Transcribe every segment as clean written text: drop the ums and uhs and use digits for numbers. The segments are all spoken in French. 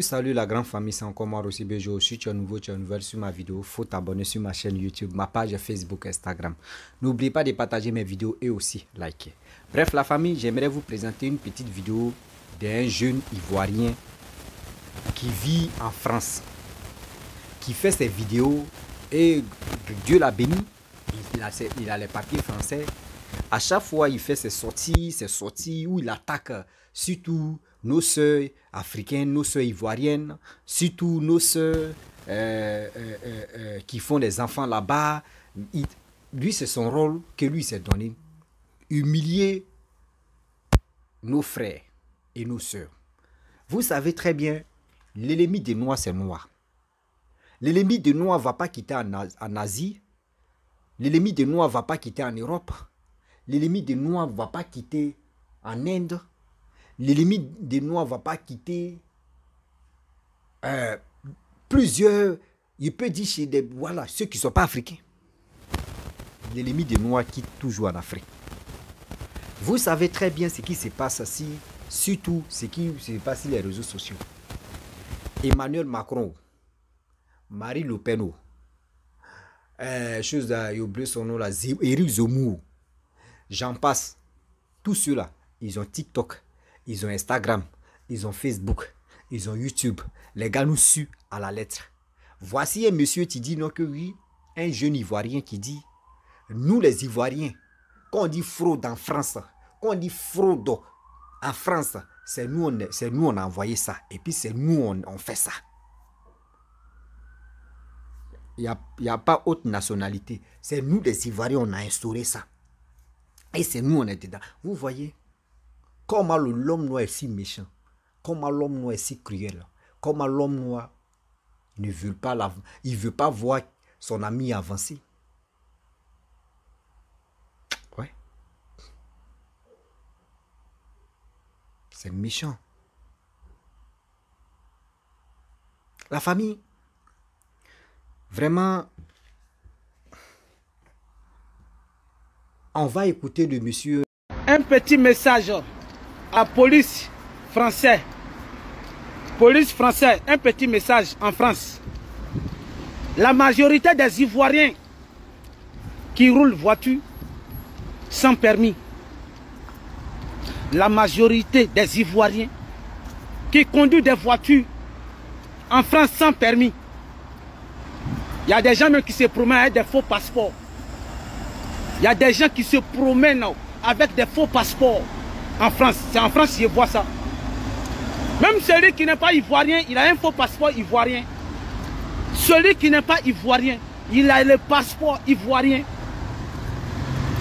Salut la grande famille, c'est encore moi Rossi Bejo. Si tu es nouveau, tu es nouvelle sur ma vidéo, faut t'abonner sur ma chaîne YouTube, ma page Facebook, Instagram. N'oublie pas de partager mes vidéos et aussi liker. Bref la famille, j'aimerais vous présenter une petite vidéo d'un jeune Ivoirien qui vit en France, qui fait ses vidéos et Dieu l'a béni, il a les papiers français. À chaque fois, il fait ses sorties où il attaque surtout nos sœurs africaines, nos sœurs ivoiriennes, surtout nos sœurs qui font des enfants là-bas. Lui, c'est son rôle que lui s'est donné. Humilier nos frères et nos sœurs. Vous savez très bien, l'ennemi des Noirs, c'est noir. L'ennemi des Noirs ne va pas quitter en Asie. L'ennemi des Noirs ne va pas quitter en Europe. L'ennemi des Noirs ne va pas quitter en Inde. L'ennemi des Noirs ne va pas quitter plusieurs, il peut dire chez des, voilà, ceux qui ne sont pas africains. L'ennemi des Noirs quitte toujours en Afrique. Vous savez très bien ce qui se passe ici, surtout ce qui se passe sur les réseaux sociaux. Emmanuel Macron, Marie Le Pen, j'ai oublié son nom là, Éric Zemmour, j'en passe. Tous ceux-là, ils ont TikTok, ils ont Instagram, ils ont Facebook, ils ont YouTube. Les gars nous suent à la lettre. Voici un monsieur qui dit non que oui, un jeune Ivoirien qui dit, nous les Ivoiriens, quand on dit fraude en France, quand on dit fraude en France, c'est nous on a envoyé ça. Et puis c'est nous on fait ça. Il n'y a pas autre nationalité. C'est nous les Ivoiriens, on a instauré ça. Et c'est nous, on est dedans. Vous voyez, comment l'homme noir est si méchant, comment l'homme noir est si cruel, comment l'homme noir ne veut pas, il veut pas voir son ami avancer. Ouais. C'est méchant. La famille, vraiment, on va écouter le monsieur. Un petit message à la police française. Police française, un petit message en France. La majorité des Ivoiriens qui roulent voiture sans permis. La majorité des Ivoiriens qui conduisent des voitures en France sans permis. Il y a des gens même qui se promènent avec des faux passeports. Il y a des gens qui se promènent avec des faux passeports en France. C'est en France que je vois ça. Même celui qui n'est pas ivoirien, il a un faux passeport ivoirien. Celui qui n'est pas ivoirien, il a le passeport ivoirien.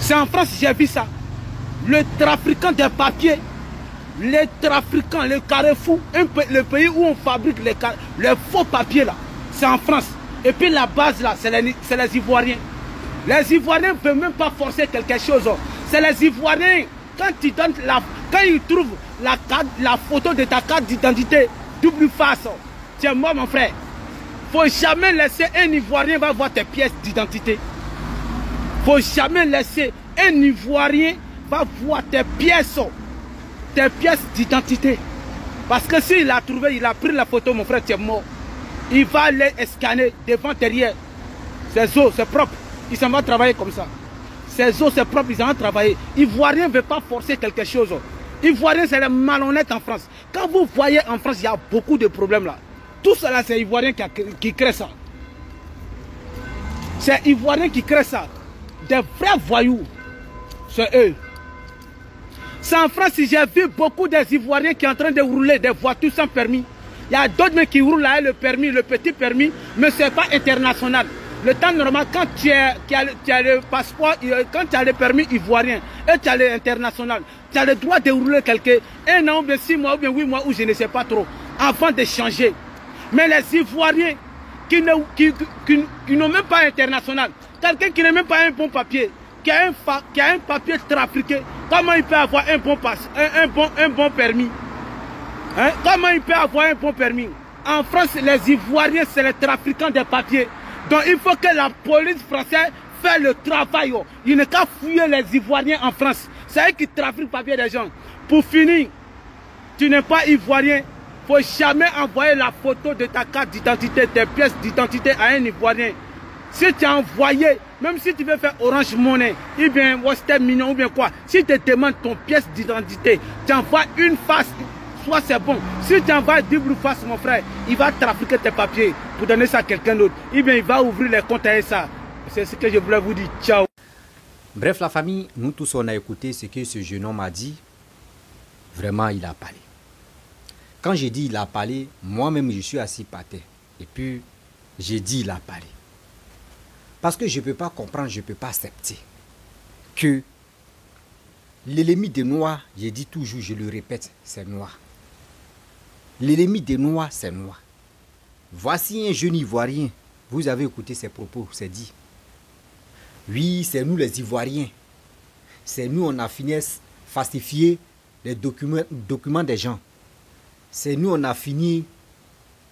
C'est en France que j'ai vu ça. Le trafiquant des papiers, les trafiquants, le carrefour, le pays où on fabrique les faux papiers là, c'est en France. Et puis la base là, c'est les Ivoiriens. Les Ivoiriens ne peuvent même pas forcer quelque chose. C'est les Ivoiriens, quand ils trouvent la photo de ta carte d'identité double face, tu es mort mon frère. Il ne faut jamais laisser un Ivoirien va voir tes pièces d'identité. Il ne faut jamais laisser un Ivoirien va voir tes pièces d'identité. Parce que s'il a trouvé, il a pris la photo, mon frère, tu es mort. Il va les scanner devant, derrière. Ses os, c'est propre. Il s'en va travailler comme ça. Ses os, c'est propre, ils s'en vont travailler. Ivoirien ne veut pas forcer quelque chose. Ivoirien, c'est les malhonnêtes en France. Quand vous voyez en France, il y a beaucoup de problèmes là. Tout cela, c'est Ivoirien qui crée ça. C'est Ivoirien qui crée ça. Des vrais voyous. C'est eux. C'est en France, j'ai vu beaucoup des Ivoiriens qui sont en train de rouler des voitures sans permis. Il y a d'autres qui roulent là, le permis, le petit permis, mais ce n'est pas international. Le temps normal, quand tu as le passeport, quand tu as le permis ivoirien et tu as l'international, tu as le droit de rouler quelqu'un, 1 an, ou bien 6 mois, ou bien 8 mois, ou je ne sais pas trop, avant de changer. Mais les Ivoiriens qui n'ont même pas international, quelqu'un qui n'a même pas un bon papier, qui a un papier trafiqué, comment il peut avoir un bon permis? Hein? Comment il peut avoir un bon permis? En France, les Ivoiriens, c'est les trafiquants des papiers. Donc il faut que la police française fasse le travail. Il n'est qu'à fouiller les Ivoiriens en France. C'est eux qui trafiquent le papier des gens. Pour finir, tu n'es pas Ivoirien, faut jamais envoyer la photo de ta carte d'identité, tes pièces d'identité à un Ivoirien. Si tu as envoyé, même si tu veux faire Orange Money, ou bien Western Mignon, ou bien quoi, si tu demandes ton pièce d'identité, tu envoies une face, soit c'est bon. Si tu envoies double face, mon frère, il va trafiquer tes papiers pour donner ça à quelqu'un d'autre. Ou bien il va ouvrir les comptes à ça. C'est ce que je voulais vous dire. Ciao. Bref, la famille, nous tous, on a écouté ce que ce jeune homme a dit. Vraiment, il a parlé. Quand j'ai dit il a parlé, moi-même, je suis assis par terre. Et puis, j'ai dit il a parlé. Parce que je ne peux pas comprendre, je ne peux pas accepter que l'ennemi des Noirs, j'ai dit toujours, je le répète, c'est noir. L'ennemi des Noirs, c'est noir. Voici un jeune Ivoirien. Vous avez écouté ses propos, c'est dit. Oui, c'est nous les Ivoiriens. C'est nous, on a fini à falsifier les documents des gens. C'est nous, on a fini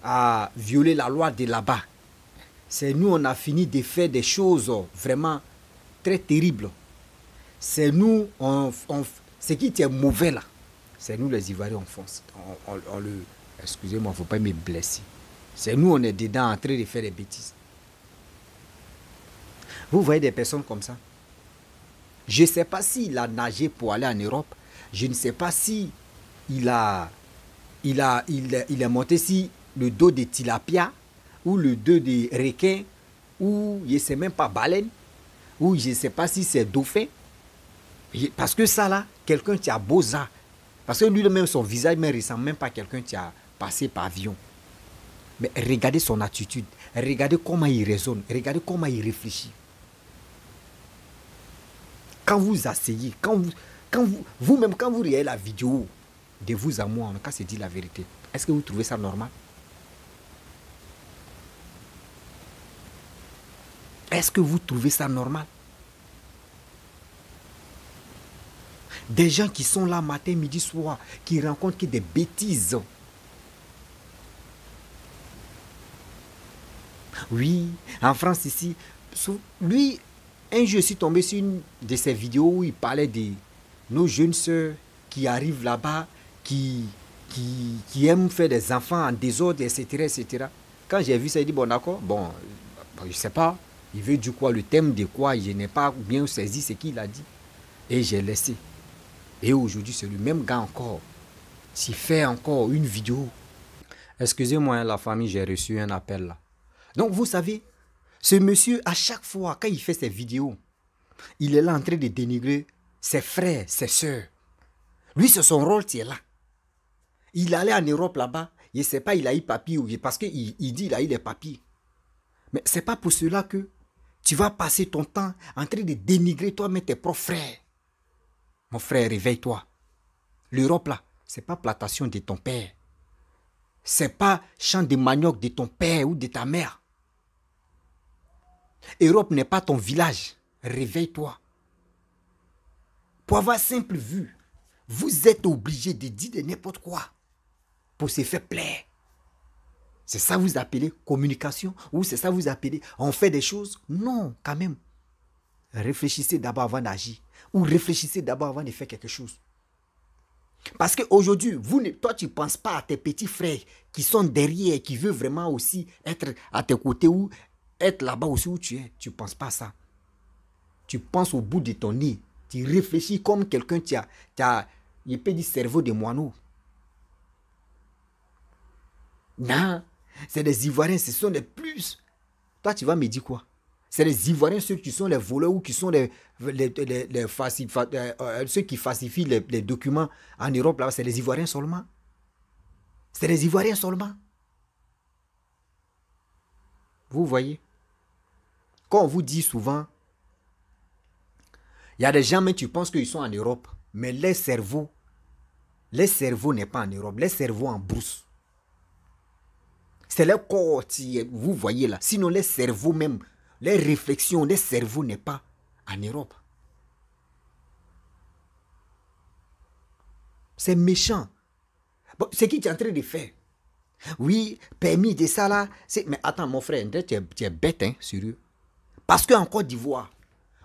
à violer la loi de là-bas. C'est nous, on a fini de faire des choses vraiment très terribles. C'est nous, ce qui est mauvais là, c'est nous les Ivoiriens, excusez-moi, il ne faut pas me blesser. C'est nous, on est dedans en train de faire des bêtises. Vous voyez des personnes comme ça. Je ne sais pas s'il a nagé pour aller en Europe. Je ne sais pas si il est monté sur le dos de tilapia ou le dos de requin ou je ne sais même pas baleine ou je ne sais pas si c'est dauphin. Parce que ça là, quelqu'un qui a beau ça. Parce que lui-même, son visage ne ressemble même pas à quelqu'un qui a passé par avion. Mais regardez son attitude. Regardez comment il raisonne. Regardez comment il réfléchit. Quand vous asseyez, quand vous regardez la vidéo de vous à moi, quand c'est dit la vérité, est-ce que vous trouvez ça normal? Est-ce que vous trouvez ça normal? Des gens qui sont là matin, midi, soir, qui rencontrent que des bêtises. Oui, en France ici, lui, un jour, je suis tombé sur une de ses vidéos où il parlait de nos jeunes sœurs qui arrivent là-bas, qui aiment faire des enfants en désordre, etc., etc. Quand j'ai vu ça, il dit, bon d'accord, bon, je ne sais pas, il veut dire quoi, le thème de quoi, je n'ai pas bien saisi ce qu'il a dit. Et j'ai laissé. Et aujourd'hui, c'est le même gars encore. S'il fait encore une vidéo. Excusez-moi, la famille, j'ai reçu un appel là. Donc, vous savez, ce monsieur, à chaque fois, quand il fait ses vidéos, il est là en train de dénigrer ses frères, ses soeurs. Lui, c'est son rôle qui est là. Il allait en Europe là-bas, je ne sais pas, il a eu papier, parce qu'il dit qu'il a eu les papiers. Mais ce n'est pas pour cela que tu vas passer ton temps en train de dénigrer toi-même tes propres frères. Mon frère, réveille-toi. L'Europe là, ce n'est pas plantation de ton père. Ce n'est pas champ de manioc de ton père ou de ta mère. Europe n'est pas ton village. Réveille-toi. Pour avoir simple vue, vous êtes obligé de dire de n'importe quoi pour se faire plaire. C'est ça vous appelez communication ou c'est ça vous appelez on fait des choses? Non, quand même. Réfléchissez d'abord avant d'agir ou réfléchissez d'abord avant de faire quelque chose. Parce qu'aujourd'hui, toi, tu ne penses pas à tes petits frères qui sont derrière, qui veulent vraiment aussi être à tes côtés ou être là-bas aussi où tu es. Tu ne penses pas à ça. Tu penses au bout de ton nez. Tu réfléchis comme quelqu'un qui a il peut dire cerveau de moineau. Non, c'est des Ivoiriens, ce sont les plus. Toi, tu vas me dire quoi? C'est les Ivoiriens, ceux qui sont les voleurs ou qui sont ceux qui falsifient les documents en Europe, là, c'est les Ivoiriens seulement. C'est les Ivoiriens seulement. Vous voyez? Quand on vous dit souvent, il y a des gens, mais tu penses qu'ils sont en Europe, mais les cerveaux n'est pas en Europe, les cerveaux en brousse. C'est le corps, vous voyez là. Sinon, les cerveaux même, les réflexions, les cerveaux n'est pas en Europe. C'est méchant. Bon, ce que tu es en train de faire. Oui, permis de ça là. Mais attends, mon frère, tu es bête, hein, sérieux. Parce qu'en Côte d'Ivoire,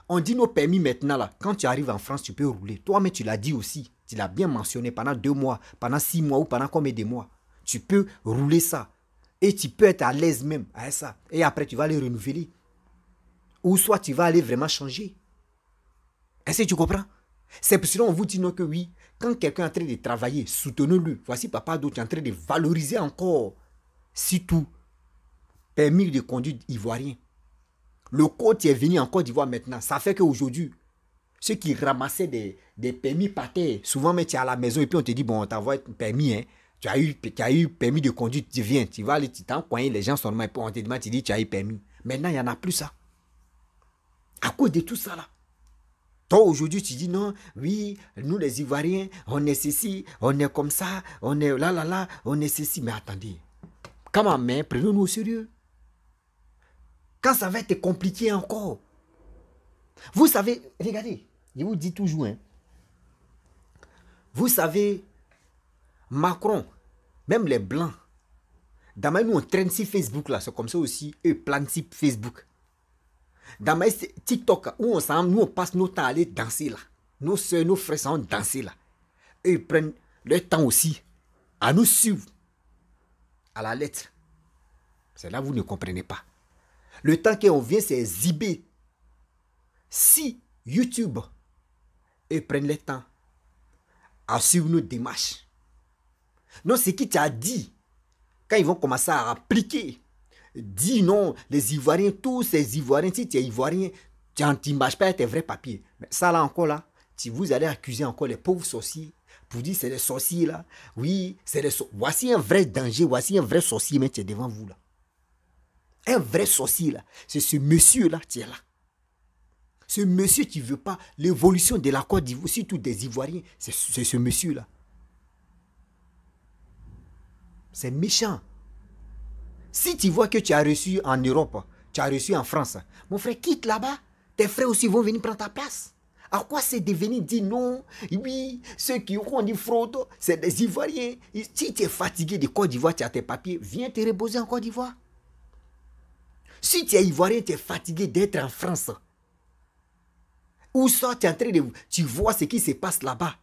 on dit nos permis maintenant là. Quand tu arrives en France, tu peux rouler. Toi, mais tu l'as dit aussi. Tu l'as bien mentionné pendant 2 mois, pendant 6 mois ou pendant combien de mois. Tu peux rouler ça. Et tu peux être à l'aise même avec ça. Et après, tu vas les renouveler. Ou soit tu vas aller vraiment changer. Est-ce que tu comprends? C'est pour cela qu'on vous dit non que oui. Quand quelqu'un est en train de travailler, soutenez-le. Voici Papa Ado, tu es en train de valoriser encore. Surtout, permis de conduite ivoirien. Le code est venu en Côte d'Ivoire maintenant. Ça fait qu'aujourd'hui, ceux qui ramassaient des permis par terre, souvent mais tu es à la maison et puis on te dit, bon, on t'envoie un permis, hein. Tu as eu permis de conduite, tu viens, tu vas aller, tu t'encoignes, les gens sont normaux, on te demande, tu dis, tu as eu permis. Maintenant, il n'y en a plus ça. À cause de tout ça là. Toi, aujourd'hui, tu dis, non, oui, nous les Ivoiriens, on est ceci, on est comme ça, on est là, on est ceci. Mais attendez, comment, mais prenons-nous au sérieux. Quand ça va être compliqué encore. Vous savez, regardez, je vous dis toujours, hein, vous savez, Macron, même les Blancs, dans nous on traîne sur Facebook là, c'est comme ça aussi, eux planent sur Facebook. Dans ma TikTok, où nous on passe nos temps à aller danser là. Nos soeurs, nos frères sont danser là. Eux ils prennent leur temps aussi à nous suivre à la lettre. C'est là que vous ne comprenez pas. Le temps qu'on vient, c'est exhiber. Si YouTube, eux prennent le temps à suivre nos démarches. Non, c'est qui t'a dit, quand ils vont commencer à appliquer, dis non, les Ivoiriens, tous ces Ivoiriens, si tu es Ivoirien, tu n'imagines pas tes vrais papiers. Mais ça là encore là, si vous allez accuser encore les pauvres sorciers, pour dire c'est les sorciers là, oui, c'est les sorciers. Voici un vrai danger, voici un vrai sorcier, mais tu es devant vous là. Un vrai sorcier là, c'est ce monsieur là, tu es là. Ce monsieur qui ne veut pas l'évolution de la Côte d'Ivoire, surtout des Ivoiriens, c'est ce monsieur là. C'est méchant. Si tu vois que tu as reçu en Europe, tu as reçu en France, mon frère, quitte là-bas. Tes frères aussi vont venir prendre ta place. À quoi c'est de venir dire non? Oui, ceux qui ont dit fraude, c'est des Ivoiriens. Si tu es fatigué de Côte d'Ivoire, tu as tes papiers, viens te reposer en Côte d'Ivoire. Si tu es Ivoirien, tu es fatigué d'être en France. Ou ça, tu es en train de... Tu vois ce qui se passe là-bas.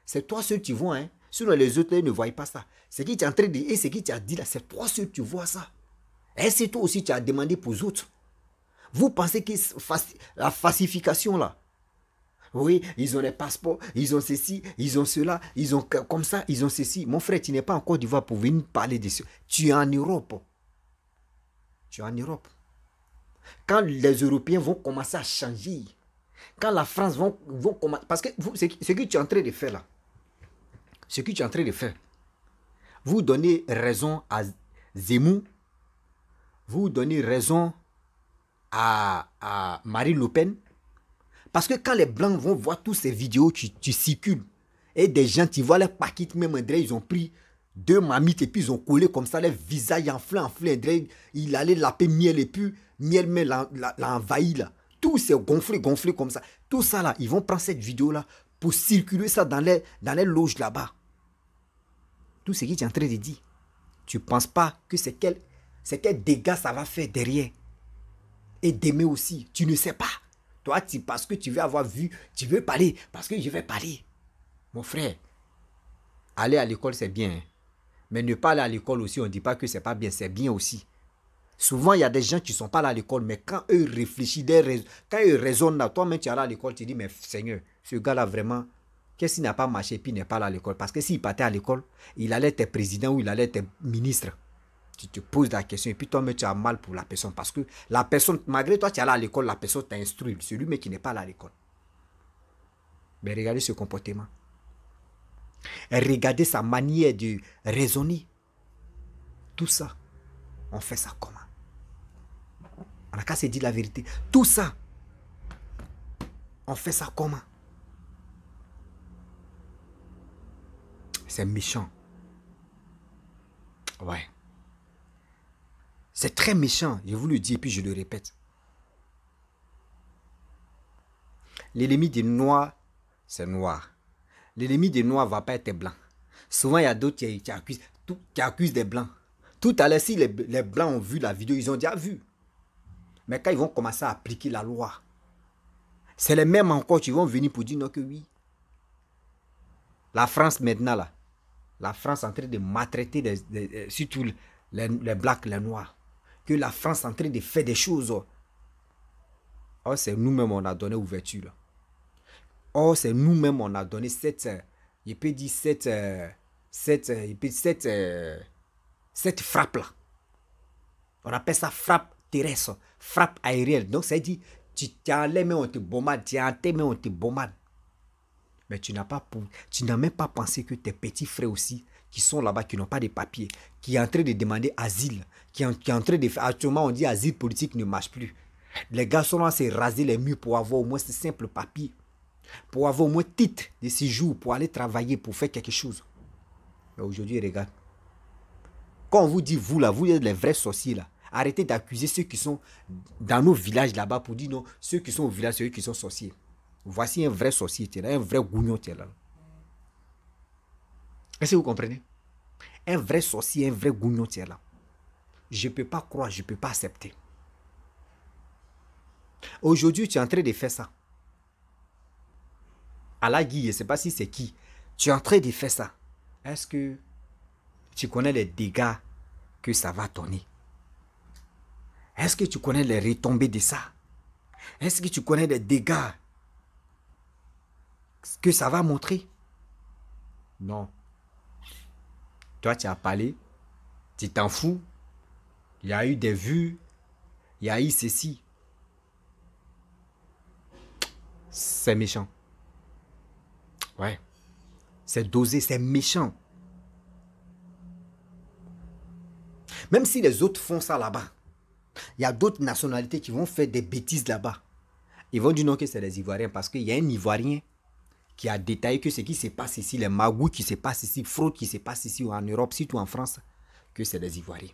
C'est toi seul tu vois, hein. Sinon les autres ne voient pas ça. Ce qui tu es en train de... Et ce qui tu as dit là, c'est toi seul tu vois ça. Et c'est toi aussi tu as demandé pour les autres. Vous pensez que la falsification là, oui, ils ont les passeports, ils ont ceci, ils ont cela, ils ont comme ça, ils ont ceci. Mon frère, tu n'es pas en Côte d'Ivoire pour venir parler de ça. Tu es en Europe. Tu es en Europe. Quand les Européens vont commencer à changer, quand la France vont commencer... Parce que ce que tu es en train de faire là, ce que tu es en train de faire, vous donnez raison à Zemmour, vous donnez raison à Marine Le Pen. Parce que quand les Blancs vont voir toutes ces vidéos qui circulent, et des gens qui voient leurs paquets, même André, ils ont pris 2 mamites et puis ils ont collé comme ça, les visages enflés, André, il allait laper miel et puis miel l'a envahi là. Tout s'est gonflé comme ça. Tout ça là, ils vont prendre cette vidéo là pour circuler ça dans les loges là-bas. Tout ce que tu es en train de dire, tu ne penses pas que c'est quel dégât ça va faire derrière. Et d'aimer aussi, tu ne sais pas. Toi, parce que tu veux avoir vu, tu veux parler, parce que je vais parler. Mon frère, aller à l'école c'est bien. Hein? Mais ne pas aller à l'école aussi, on ne dit pas que c'est pas bien, c'est bien aussi. Souvent, il y a des gens qui ne sont pas là à l'école, mais quand eux réfléchissent, quand eux raisonnent là, toi-même tu es là à l'école, tu dis, mais Seigneur, ce gars-là vraiment, qu'est-ce qui n'a pas marché, puis il n'est pas là à l'école? Parce que s'il partait à l'école, il allait être président ou il allait être ministre. Tu te poses la question et puis toi-même tu as mal pour la personne. Parce que la personne, malgré toi tu es là à l'école, la personne t'a instruit. Celui mais qui n'est pas là à l'école. Mais regardez ce comportement. Et regardez sa manière de raisonner. Tout ça, on fait ça comment? On n'a qu'à se dire la vérité. Tout ça, on fait ça comment? C'est méchant. Ouais. C'est très méchant, je vous le dis et puis je le répète. L'ennemi des noirs, c'est noir. L'ennemi des noirs ne va pas être blanc. Souvent, il y a d'autres qui accusent des blancs. Tout à l'heure, si les blancs ont vu la vidéo, ils ont déjà vu. Mais quand ils vont commencer à appliquer la loi, c'est les mêmes encore qui vont venir pour dire non que oui. La France maintenant là, la France est en train de maltraiter surtout les blacks, les noirs. Que la France est en train de faire des choses. Oh, c'est nous-mêmes on a donné ouverture. Là. Oh, c'est nous-mêmes on a donné cette frappe là. On appelle ça frappe terrestre, frappe aérienne. Donc ça dit, tu as les mains, on te bombarde, tu as tes mains, on te bombarde. Mais tu n'as même pas pensé que tes petits frères aussi, qui sont là-bas, qui n'ont pas de papiers, qui sont en train de demander asile, qui est en train de faire, actuellement on dit asile politique ne marche plus. Les gars sont là à se raser les murs pour avoir au moins ce simple papier, pour avoir au moins titre de séjour, pour aller travailler, pour faire quelque chose. Mais aujourd'hui, regarde. Quand on vous dit, vous là, vous êtes les vrais sorciers là, arrêtez d'accuser ceux qui sont dans nos villages là-bas pour dire non, ceux qui sont au village, c'est eux qui sont sorciers. Voici un vrai sorcier, un vrai gougnon. Est-ce que vous comprenez? Un vrai sorcier, un vrai gougnon là. Je ne peux pas croire, je ne peux pas accepter. Aujourd'hui, tu es en train de faire ça. Alagui, je ne sais pas si c'est qui. Tu es en train de faire ça. Est-ce que tu connais les dégâts que ça va donner? Est-ce que tu connais les retombées de ça? Est-ce que tu connais les dégâts que ça va montrer? Non. Toi, tu as parlé, tu t'en fous. Il y a eu des vues, il y a eu ceci. C'est méchant. Ouais. C'est dosé, c'est méchant. Même si les autres font ça là-bas, il y a d'autres nationalités qui vont faire des bêtises là-bas. Ils vont dire non que c'est les Ivoiriens parce qu'il y a un Ivoirien qui a détaillé que ce qui se passe ici, les magouilles qui se passent ici, fraude qui se passe ici ou en Europe, surtout en France, que c'est des Ivoiriens.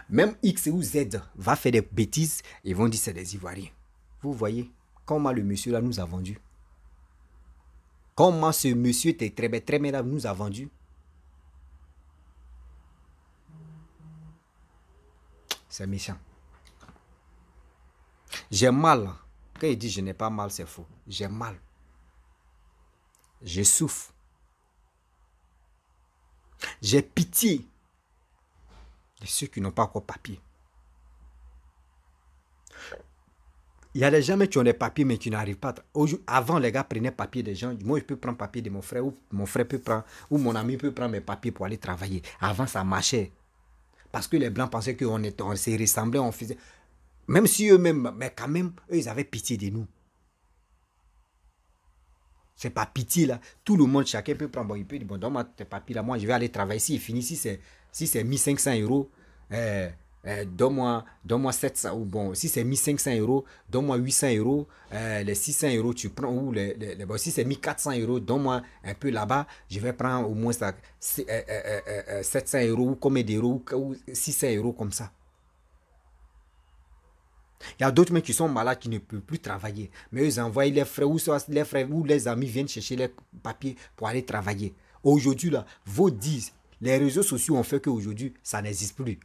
Même X ou Z va faire des bêtises, ils vont dire c'est des Ivoiriens. Vous voyez comment le monsieur là nous a vendu. Comment ce monsieur très bien là nous a vendu. C'est méchant. J'ai mal. Quand il dit je n'ai pas mal, c'est faux. J'ai mal. Je souffre. J'ai pitié de ceux qui n'ont pas encore papier. Il y a des gens qui ont des papiers mais qui n'arrivent pas. Avant, les gars prenaient papier des gens. Moi, je peux prendre papier de mon frère ou mon frère peut prendre, ou mon ami peut prendre mes papiers pour aller travailler. Avant, ça marchait. Parce que les Blancs pensaient qu'on se ressemblait, on faisait... Même si eux-mêmes, mais quand même, eux, ils avaient pitié de nous. C'est pas pitié là. Tout le monde, chacun peut prendre. Bon, il peut dire, bon, donne-moi tes papiers là. Moi, je vais aller travailler. Si il finit, si c'est 1500 euros, donne-moi 700. Ou bon, si c'est 1500 euros, donne-moi 800 euros. Les 600 euros, tu prends. Ou bon, si c'est 1400 euros, donne-moi un peu là-bas. Je vais prendre au moins ça, 700 euros ou combien d'euros ou 600 euros comme ça. Il y a d'autres mecs qui sont malades qui ne peuvent plus travailler. Mais eux envoient les frères ou les amis viennent chercher les papiers pour aller travailler. Aujourd'hui, là, vos 10, les réseaux sociaux ont fait qu'aujourd'hui, ça n'existe plus.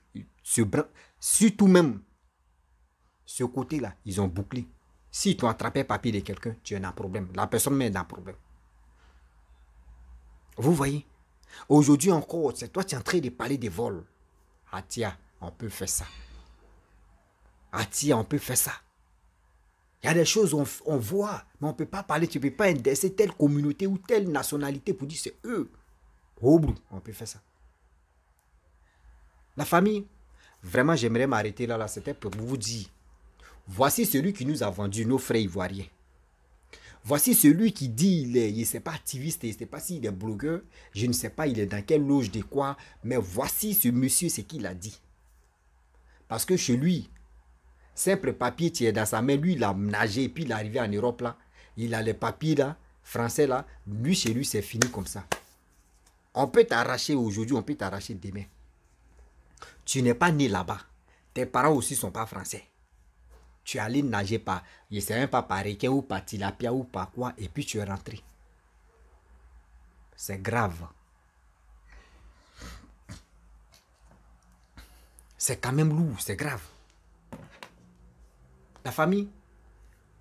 Surtout même, ce côté-là, ils ont bouclé. Si tu as attrapé un papier de quelqu'un, tu as un problème. La personne même a un problème. Vous voyez? Aujourd'hui encore, c'est toi qui es en train de parler des vols. Ah tiens, on peut faire ça. Ah tiens, on peut faire ça. Il y a des choses on voit, mais on ne peut pas parler. Tu ne peux pas indexer telle communauté ou telle nationalité pour dire c'est eux. Oh, on peut faire ça. La famille, vraiment j'aimerais m'arrêter là. C'était pour vous dire, voici celui qui nous a vendu nos frères ivoiriens. Voici celui qui dit, il ne sait pas activiste, il ne sait pas s'il est blogueur, je ne sais pas il est dans quelle loge de quoi, mais voici ce monsieur, ce qu'il a dit. Parce que chez lui, simple papier, tu es dans sa main. Lui, il a nagé et puis il est arrivé en Europe là. Il a les papiers là, français là. Lui, chez lui, c'est fini comme ça. On peut t'arracher aujourd'hui, on peut t'arracher demain. Tu n'es pas né là-bas. Tes parents aussi ne sont pas français. Tu es allé nager par, je ne sais même pas, par requin ou par tilapia ou par quoi, et puis tu es rentré. C'est grave. C'est quand même lourd, c'est grave. La famille,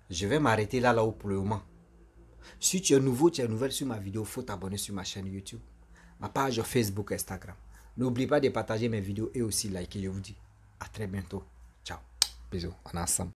je vais m'arrêter là-haut pour le moment. Si tu es nouveau, tu es nouvelle sur ma vidéo, il faut t'abonner sur ma chaîne YouTube. ma page Facebook, Instagram. N'oubliez pas de partager mes vidéos et aussi liker. Je vous dis à très bientôt. Ciao. Bisous. On est ensemble.